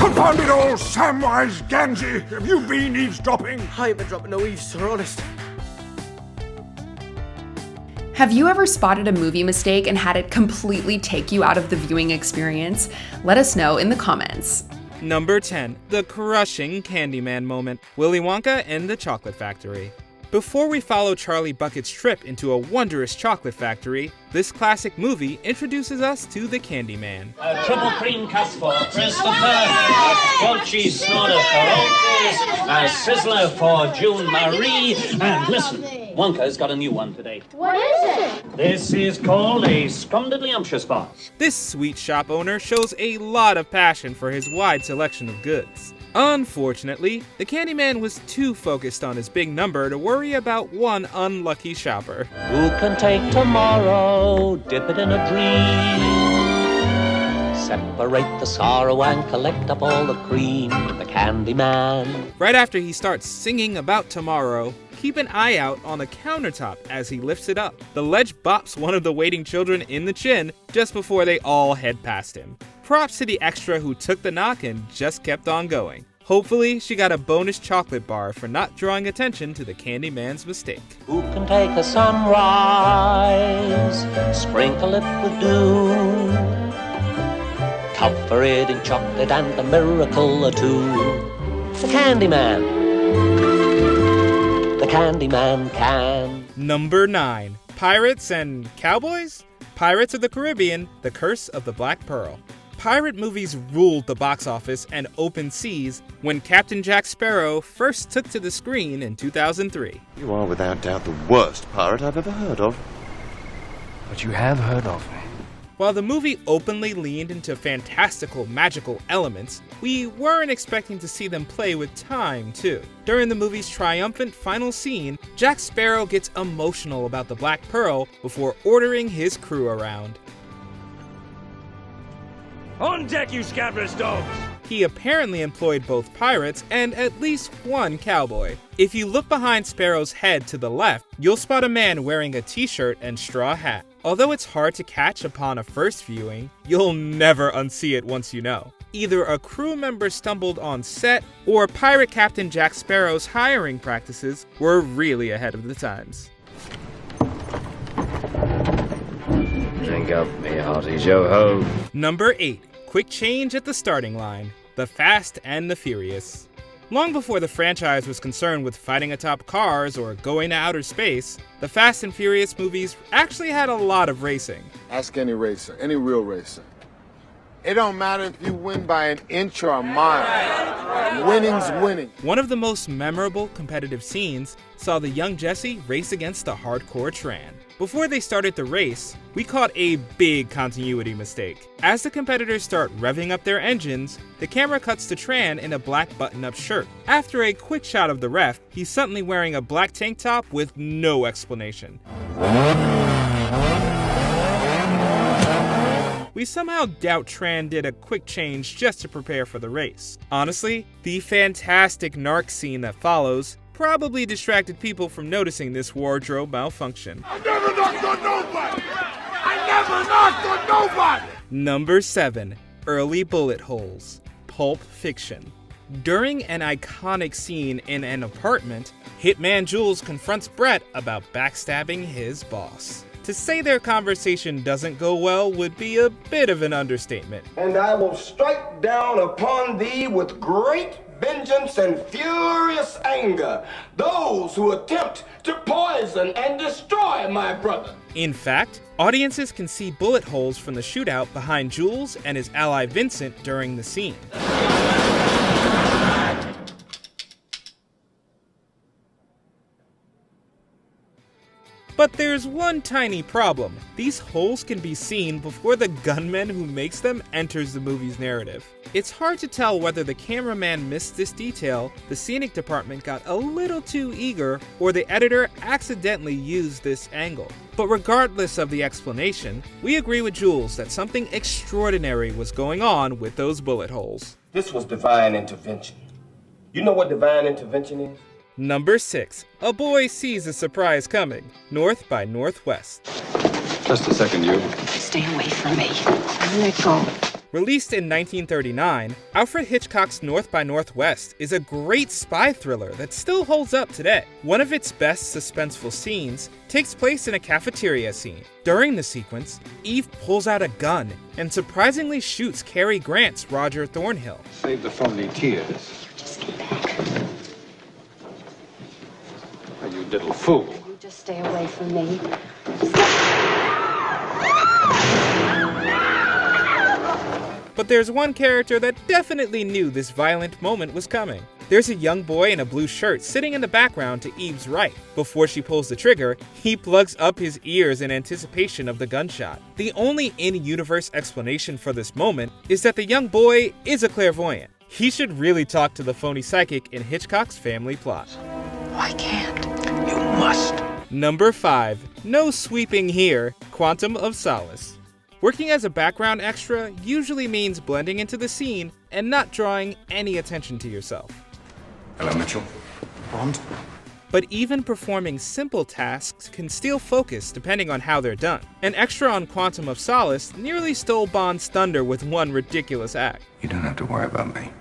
Confound it all, Samwise Gamgee! Have you been eavesdropping? I ain't been dropping no eaves, sir, honest. Have you ever spotted a movie mistake and had it completely take you out of the viewing experience? Let us know in the comments. Number 10. The crushing Candyman moment. Willy Wonka and the Chocolate Factory. Before we follow Charlie Bucket's trip into a wondrous chocolate factory, this classic movie introduces us to the Candyman. A triple cream cup for Christopher, a goat cheese snorter for Otis, a sizzler for June Marie, and listen, Wonka's got a new one today. What is it? This is called a scumdiddlyumptious bar. This sweet shop owner shows a lot of passion for his wide selection of goods. Unfortunately, the Candyman was too focused on his big number to worry about one unlucky shopper. Who can take tomorrow, dip it in a dream, separate the sorrow and collect up all the cream, the Candyman. Right after he starts singing about tomorrow, keep an eye out on the countertop as he lifts it up. The ledge bops one of the waiting children in the chin just before they all head past him. Props to the extra who took the knock and just kept on going. Hopefully, she got a bonus chocolate bar for not drawing attention to the Candyman's mistake. Who can take a sunrise, sprinkle it with dew, cover it in chocolate and a miracle or two? The Candyman. The Candyman can. Number 9. Pirates and Cowboys? Pirates of the Caribbean, The Curse of the Black Pearl. Pirate movies ruled the box office and open seas when Captain Jack Sparrow first took to the screen in 2003. You are without doubt the worst pirate I've ever heard of. But you have heard of me. While the movie openly leaned into fantastical, magical elements, we weren't expecting to see them play with time, too. During the movie's triumphant final scene, Jack Sparrow gets emotional about the Black Pearl before ordering his crew around. On deck, you scabrous dogs! He apparently employed both pirates and at least one cowboy. If you look behind Sparrow's head to the left, you'll spot a man wearing a t-shirt and straw hat. Although it's hard to catch upon a first viewing, you'll never unsee it once you know. Either a crew member stumbled on set, or Pirate Captain Jack Sparrow's hiring practices were really ahead of the times. Drink up, me hearty yo-ho. Number 8. Quick change at the starting line. The Fast and the Furious. Long before the franchise was concerned with fighting atop cars or going to outer space, the Fast and Furious movies actually had a lot of racing. Ask any racer, any real racer. It don't matter if you win by an inch or a mile. Winning's winning. One of the most memorable competitive scenes saw the young Jesse race against the hardcore Tran. Before they started the race, we caught a big continuity mistake. As the competitors start revving up their engines, the camera cuts to Tran in a black button-up shirt. After a quick shot of the ref, he's suddenly wearing a black tank top with no explanation. We somehow doubt Tran did a quick change just to prepare for the race. Honestly, the fantastic narc scene that follows probably distracted people from noticing this wardrobe malfunction. I never knocked on nobody! I never knocked on nobody! Number 7. Early bullet holes. Pulp Fiction. During an iconic scene in an apartment, Hitman Jules confronts Brett about backstabbing his boss. To say their conversation doesn't go well would be a bit of an understatement. And I will strike down upon thee with great vengeance and furious anger those who attempt to poison and destroy my brother. In fact, audiences can see bullet holes from the shootout behind Jules and his ally Vincent during the scene. But there's one tiny problem. These holes can be seen before the gunman who makes them enters the movie's narrative. It's hard to tell whether the cameraman missed this detail, the scenic department got a little too eager, or the editor accidentally used this angle. But regardless of the explanation, we agree with Jules that something extraordinary was going on with those bullet holes. This was divine intervention. You know what divine intervention is? Number 6. A boy sees a surprise coming. North by Northwest. Just a second, you. Stay away from me. Let go. Released in 1939, Alfred Hitchcock's North by Northwest is a great spy thriller that still holds up today. One of its best suspenseful scenes takes place in a cafeteria scene. During the sequence, Eve pulls out a gun and surprisingly shoots Cary Grant's Roger Thornhill. Save the phony tears. Just get back. Oh, you little fool. You just stay away from me. But there's one character that definitely knew this violent moment was coming. There's a young boy in a blue shirt sitting in the background to Eve's right. Before she pulls the trigger, he plugs up his ears in anticipation of the gunshot. The only in-universe explanation for this moment is that the young boy is a clairvoyant. He should really talk to the phony psychic in Hitchcock's family plot. I can't. You must. Number 5. No sweeping here, Quantum of Solace. Working as a background extra usually means blending into the scene and not drawing any attention to yourself. Hello, Mitchell. Bond? But even performing simple tasks can steal focus depending on how they're done. An extra on Quantum of Solace nearly stole Bond's thunder with one ridiculous act. You don't have to worry about me.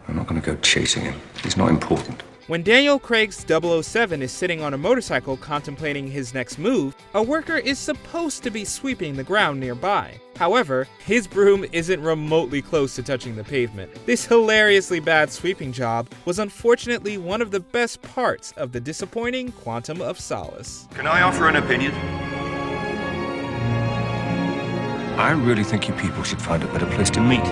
I'm not going to go chasing him. He's not important. When Daniel Craig's 007 is sitting on a motorcycle contemplating his next move, a worker is supposed to be sweeping the ground nearby. However, his broom isn't remotely close to touching the pavement. This hilariously bad sweeping job was unfortunately one of the best parts of the disappointing Quantum of Solace. Can I offer an opinion? I really think you people should find a better place to meet.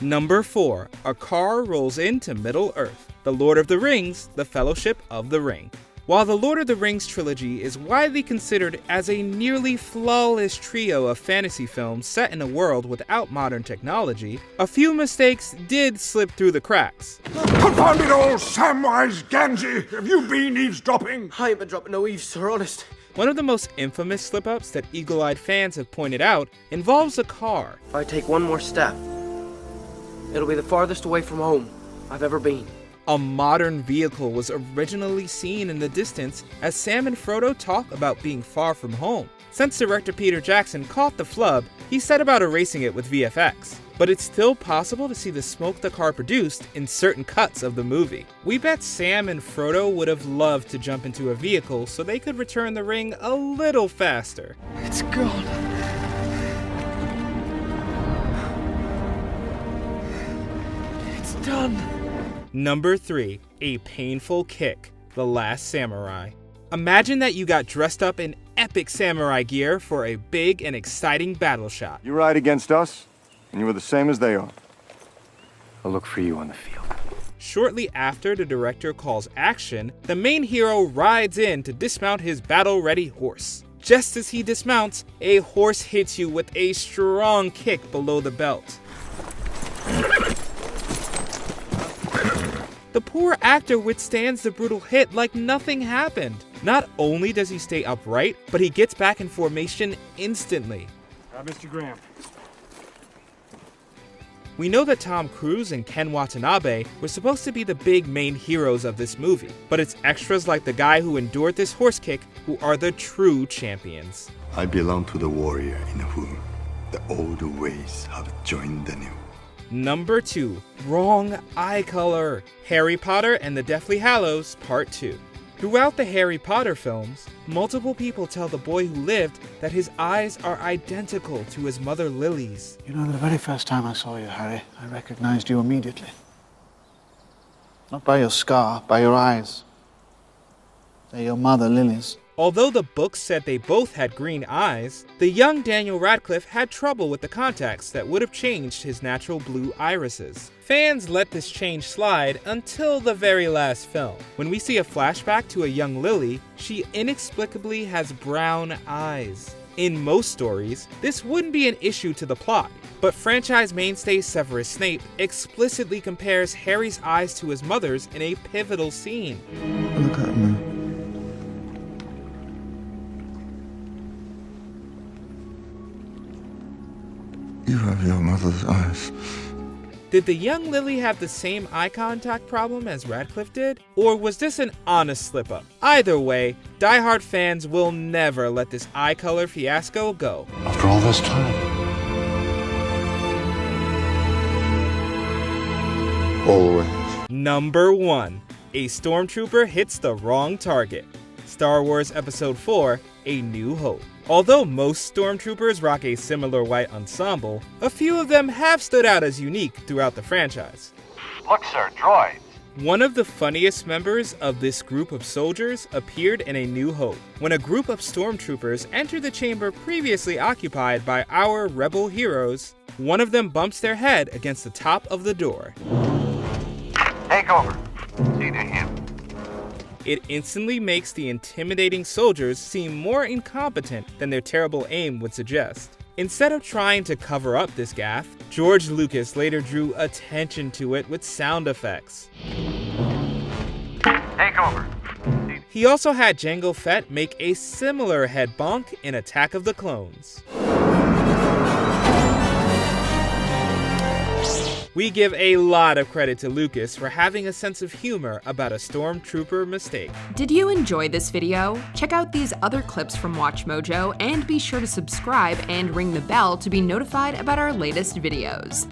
Number 4. A car rolls into Middle-earth. The Lord of the Rings, The Fellowship of the Ring. While the Lord of the Rings trilogy is widely considered as a nearly flawless trio of fantasy films set in a world without modern technology, a few mistakes did slip through the cracks. Confound it all, Samwise Gamgee! Have you been eavesdropping? I ain't been dropping no eaves, sir, honest. One of the most infamous slip-ups that eagle-eyed fans have pointed out involves a car. If I take one more step, it'll be the farthest away from home I've ever been. A modern vehicle was originally seen in the distance as Sam and Frodo talk about being far from home. Since director Peter Jackson caught the flub, he set about erasing it with VFX. But it's still possible to see the smoke the car produced in certain cuts of the movie. We bet Sam and Frodo would have loved to jump into a vehicle so they could return the ring a little faster. It's gone. It's done. Number 3. A painful kick. The Last Samurai. Imagine that you got dressed up in epic samurai gear for a big and exciting battle shot. You ride against us, and you are the same as they are. I'll look for you on the field. Shortly after the director calls action, the main hero rides in to dismount his battle-ready horse. Just as he dismounts, a horse hits you with a strong kick below the belt. The poor actor withstands the brutal hit like nothing happened. Not only does he stay upright, but he gets back in formation instantly. Mr. Graham. We know that Tom Cruise and Ken Watanabe were supposed to be the big main heroes of this movie, but it's extras like the guy who endured this horse kick who are the true champions. I belong to the warrior in whom the old ways have joined the new. Number 2. Wrong eye color. Harry Potter and the Deathly Hallows Part 2. Throughout the Harry Potter films, multiple people tell the boy who lived that his eyes are identical to his mother Lily's. You know, the very first time I saw you, Harry, I recognized you immediately. Not by your scar, by your eyes. They're your mother Lily's. Although the books said they both had green eyes, the young Daniel Radcliffe had trouble with the contacts that would have changed his natural blue irises. Fans let this change slide until the very last film. When we see a flashback to a young Lily, she inexplicably has brown eyes. In most stories, this wouldn't be an issue to the plot, but franchise mainstay Severus Snape explicitly compares Harry's eyes to his mother's in a pivotal scene. Look at me. You have your mother's eyes. Did the young Lily have the same eye contact problem as Radcliffe did? Or was this an honest slip-up? Either way, die-hard fans will never let this eye color fiasco go. After all this time. Always. Number 1. A Stormtrooper hits the wrong target. Star Wars Episode 4, A New Hope. Although most Stormtroopers rock a similar white ensemble, a few of them have stood out as unique throughout the franchise. Look, sir, droids. One of the funniest members of this group of soldiers appeared in A New Hope, when a group of Stormtroopers enter the chamber previously occupied by our rebel heroes. One of them bumps their head against the top of the door. Take over. See to him. It instantly makes the intimidating soldiers seem more incompetent than their terrible aim would suggest. Instead of trying to cover up this gaffe, George Lucas later drew attention to it with sound effects. Take over. He also had Jango Fett make a similar head bonk in Attack of the Clones. We give a lot of credit to Lucas for having a sense of humor about a Stormtrooper mistake. Did you enjoy this video? Check out these other clips from WatchMojo and be sure to subscribe and ring the bell to be notified about our latest videos.